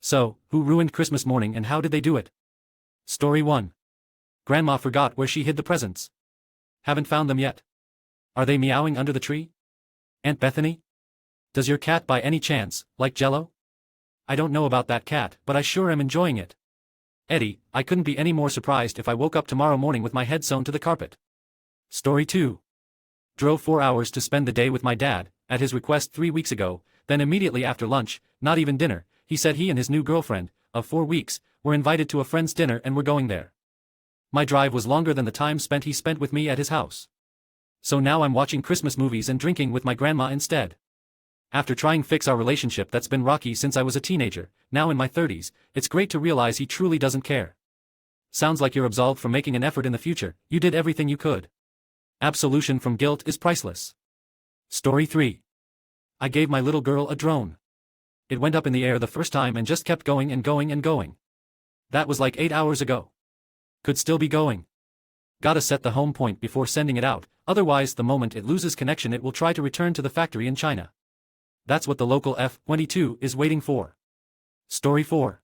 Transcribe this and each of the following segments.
So, who ruined Christmas morning and how did they do it? Story 1. Grandma forgot where she hid the presents. Haven't found them yet. Are they meowing under the tree? Aunt Bethany? Does your cat by any chance like Jell-O? I don't know about that cat, but I sure am enjoying it. Eddie, I couldn't be any more surprised if I woke up tomorrow morning with my head sewn to the carpet. Story 2. Drove 4 hours to spend the day with my dad, at his request 3 weeks ago, then immediately after lunch, not even dinner, he said he and his new girlfriend, of 4 weeks, were invited to a friend's dinner and were going there. My drive was longer than the time he spent with me at his house. So now I'm watching Christmas movies and drinking with my grandma instead. After trying fix our relationship that's been rocky since I was a teenager, now in my 30s, it's great to realize he truly doesn't care. Sounds like you're absolved from making an effort in the future, you did everything you could. Absolution from guilt is priceless. Story 3. I gave my little girl a drone. It went up in the air the first time and just kept going and going and going. That was like 8 hours ago. Could still be going. Gotta set the home point before sending it out, otherwise the moment it loses connection it will try to return to the factory in China. That's what the local F-22 is waiting for. Story 4.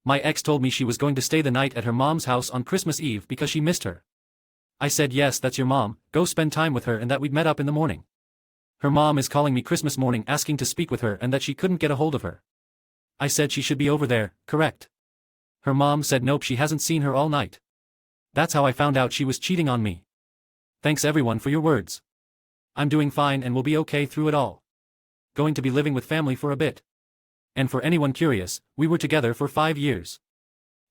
My ex told me she was going to stay the night at her mom's house on Christmas Eve because she missed her. I said yes, that's your mom, go spend time with her, and that we'd met up in the morning. Her mom is calling me Christmas morning asking to speak with her and that she couldn't get a hold of her. I said she should be over there, correct? Her mom said nope, she hasn't seen her all night. That's how I found out she was cheating on me. Thanks everyone for your words. I'm doing fine and will be okay through it all. Going to be living with family for a bit. And for anyone curious, we were together for 5 years.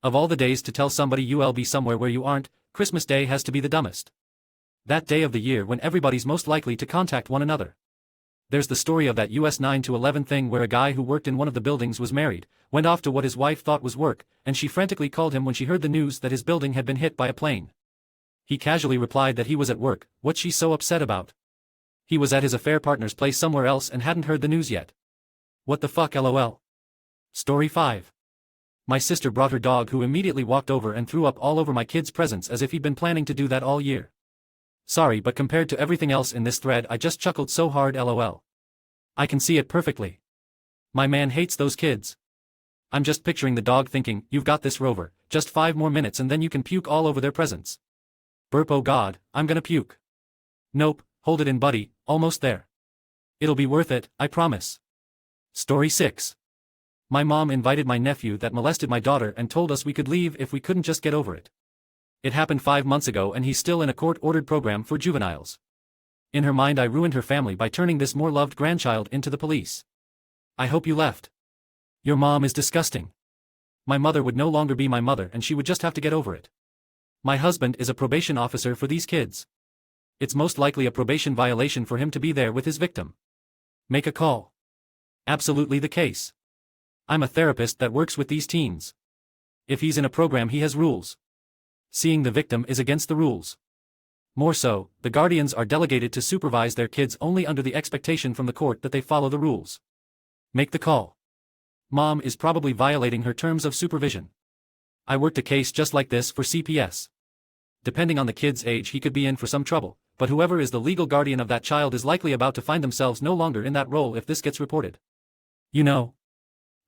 Of all the days to tell somebody you'll be somewhere where you aren't, Christmas Day has to be the dumbest. That day of the year when everybody's most likely to contact one another. There's the story of that US 9 to 11 thing where a guy who worked in one of the buildings was married, went off to what his wife thought was work, and she frantically called him when she heard the news that his building had been hit by a plane. He casually replied that he was at work, what's she so upset about? He was at his affair partner's place somewhere else and hadn't heard the news yet. What the fuck, lol. Story 5. My sister brought her dog, who immediately walked over and threw up all over my kid's presents as if he'd been planning to do that all year. Sorry, but compared to everything else in this thread I just chuckled so hard, lol. I can see it perfectly. My man hates those kids. I'm just picturing the dog thinking, you've got this, Rover, just 5 more minutes and then you can puke all over their presents. Burp, oh god, I'm gonna puke. Nope, hold it in buddy, almost there. It'll be worth it, I promise. Story 6. My mom invited my nephew that molested my daughter and told us we could leave if we couldn't just get over it. It happened 5 months ago and he's still in a court-ordered program for juveniles. In her mind I ruined her family by turning this more loved grandchild into the police. I hope you left. Your mom is disgusting. My mother would no longer be my mother and she would just have to get over it. My husband is a probation officer for these kids. It's most likely a probation violation for him to be there with his victim. Make a call. Absolutely the case. I'm a therapist that works with these teens. If he's in a program he has rules. Seeing the victim is against the rules. More so, the guardians are delegated to supervise their kids only under the expectation from the court that they follow the rules. Make the call. Mom is probably violating her terms of supervision. I worked a case just like this for CPS. Depending on the kid's age he could be in for some trouble, but whoever is the legal guardian of that child is likely about to find themselves no longer in that role if this gets reported. You know.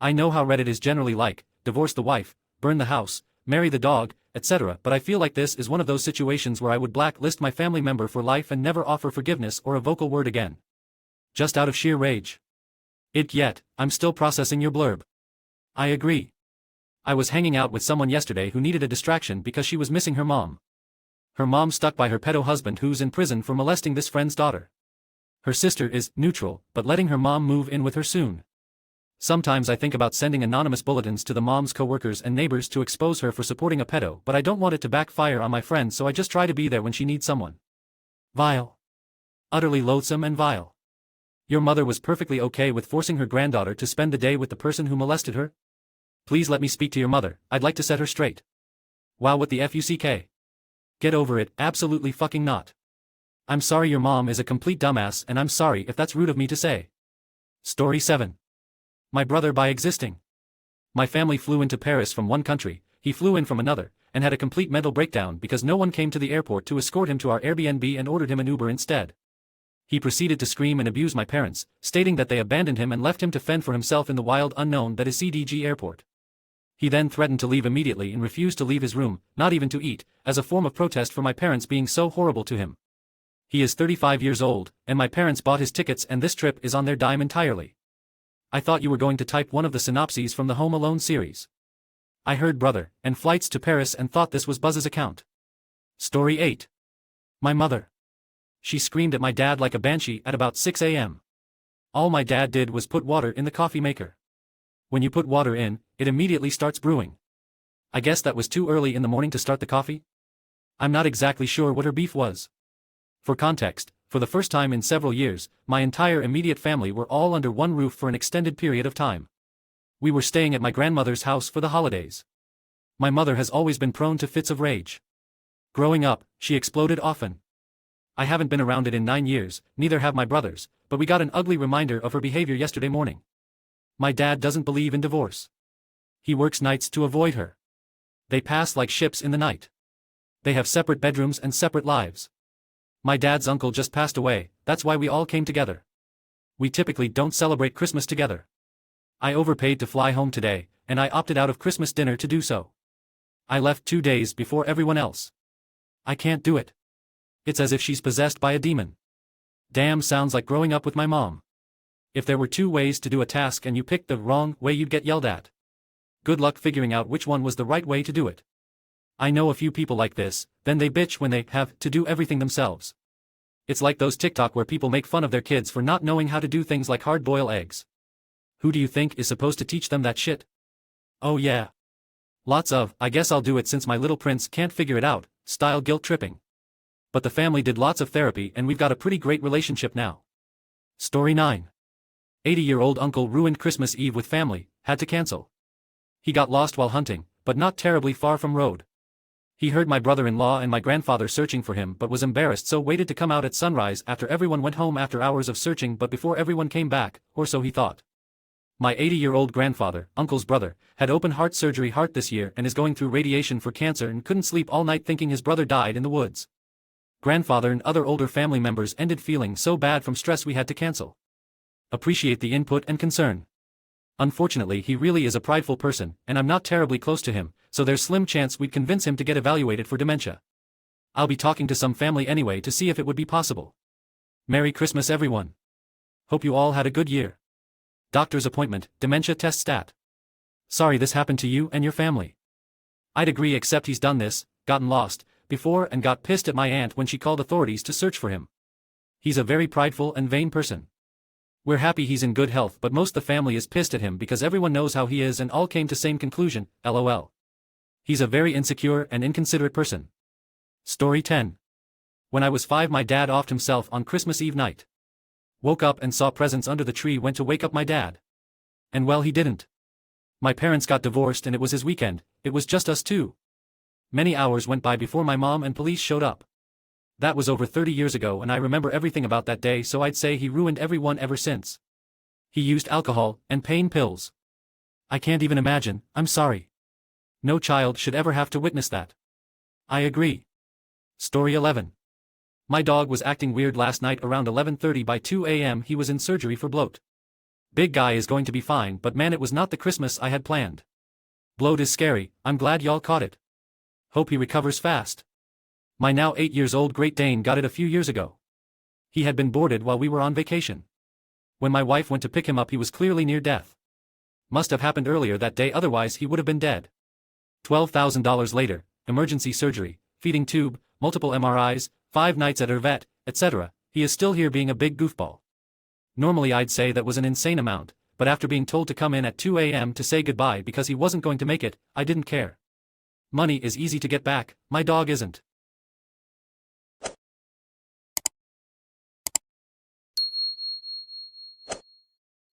I know how Reddit is generally like, divorce the wife, burn the house, marry the dog, etc., but I feel like this is one of those situations where I would blacklist my family member for life and never offer forgiveness or a vocal word again. Just out of sheer rage. Yet, I'm still processing your blurb. I agree. I was hanging out with someone yesterday who needed a distraction because she was missing her mom. Her mom stuck by her pedo husband who's in prison for molesting this friend's daughter. Her sister is neutral, but letting her mom move in with her soon. Sometimes I think about sending anonymous bulletins to the mom's coworkers and neighbors to expose her for supporting a pedo, but I don't want it to backfire on my friend, so I just try to be there when she needs someone. Vile. Utterly loathsome and vile. Your mother was perfectly okay with forcing her granddaughter to spend the day with the person who molested her? Please let me speak to your mother, I'd like to set her straight. Wow, what the fuck? Get over it, absolutely fucking not. I'm sorry your mom is a complete dumbass and I'm sorry if that's rude of me to say. Story 7. My brother by existing. My family flew into Paris from one country, he flew in from another, and had a complete mental breakdown because no one came to the airport to escort him to our Airbnb and ordered him an Uber instead. He proceeded to scream and abuse my parents, stating that they abandoned him and left him to fend for himself in the wild unknown that is CDG Airport. He then threatened to leave immediately and refused to leave his room, not even to eat, as a form of protest for my parents being so horrible to him. He is 35 years old, and my parents bought his tickets and this trip is on their dime entirely. I thought you were going to type one of the synopses from the Home Alone series. I heard brother, and flights to Paris and thought this was Buzz's account. Story 8. My mother. She screamed at my dad like a banshee at about 6 a.m. All my dad did was put water in the coffee maker. When you put water in, it immediately starts brewing. I guess that was too early in the morning to start the coffee? I'm not exactly sure what her beef was. For context, for the first time in several years, my entire immediate family were all under one roof for an extended period of time. We were staying at my grandmother's house for the holidays. My mother has always been prone to fits of rage. Growing up, she exploded often. I haven't been around it in 9 years, neither have my brothers, but we got an ugly reminder of her behavior yesterday morning. My dad doesn't believe in divorce. He works nights to avoid her. They pass like ships in the night. They have separate bedrooms and separate lives. My dad's uncle just passed away, that's why we all came together. We typically don't celebrate Christmas together. I overpaid to fly home today, and I opted out of Christmas dinner to do so. I left 2 days before everyone else. I can't do it. It's as if she's possessed by a demon. Damn, sounds like growing up with my mom. If there were 2 ways to do a task and you picked the wrong way, you'd get yelled at. Good luck figuring out which one was the right way to do it. I know a few people like this, then they bitch when they have to do everything themselves. It's like those TikTok where people make fun of their kids for not knowing how to do things like hard-boil eggs. Who do you think is supposed to teach them that shit? Oh yeah. Lots of, I guess I'll do it since my little prince can't figure it out, style guilt tripping. But the family did lots of therapy and we've got a pretty great relationship now. Story 9. 80-year-old uncle ruined Christmas Eve with family, had to cancel. He got lost while hunting, but not terribly far from road. He heard my brother-in-law and my grandfather searching for him but was embarrassed, so waited to come out at sunrise after everyone went home after hours of searching, but before everyone came back, or so he thought. My 80-year-old grandfather, uncle's brother, had open heart surgery this year and is going through radiation for cancer and couldn't sleep all night thinking his brother died in the woods. Grandfather and other older family members ended feeling so bad from stress we had to cancel. Appreciate the input and concern. Unfortunately, he really is a prideful person, and I'm not terribly close to him, so there's slim chance we'd convince him to get evaluated for dementia. I'll be talking to some family anyway to see if it would be possible. Merry Christmas everyone. Hope you all had a good year. Doctor's appointment, dementia test stat. Sorry this happened to you and your family. I'd agree, except he's done this, gotten lost, before and got pissed at my aunt when she called authorities to search for him. He's a very prideful and vain person. We're happy he's in good health, but most the family is pissed at him because everyone knows how he is and all came to same conclusion, lol. He's a very insecure and inconsiderate person. Story 10. When I was 5, my dad offed himself on Christmas Eve night. Woke up and saw presents under the tree, went to wake up my dad. And well, he didn't. My parents got divorced and it was his weekend, it was just us 2. Many hours went by before my mom and police showed up. That was over 30 years ago and I remember everything about that day, so I'd say he ruined everyone ever since. He used alcohol and pain pills. I can't even imagine, I'm sorry. No child should ever have to witness that. I agree. Story 11. My dog was acting weird last night around 11:30. By 2 a.m. he was in surgery for bloat. Big guy is going to be fine, but man, it was not the Christmas I had planned. Bloat is scary, I'm glad y'all caught it. Hope he recovers fast. My now 8 years old Great Dane got it a few years ago. He had been boarded while we were on vacation. When my wife went to pick him up, he was clearly near death. Must have happened earlier that day, otherwise he would have been dead. $12,000 later, emergency surgery, feeding tube, multiple MRIs, 5 nights at her vet, etc. He is still here being a big goofball. Normally I'd say that was an insane amount, but after being told to come in at 2 a.m. to say goodbye because he wasn't going to make it, I didn't care. Money is easy to get back, my dog isn't.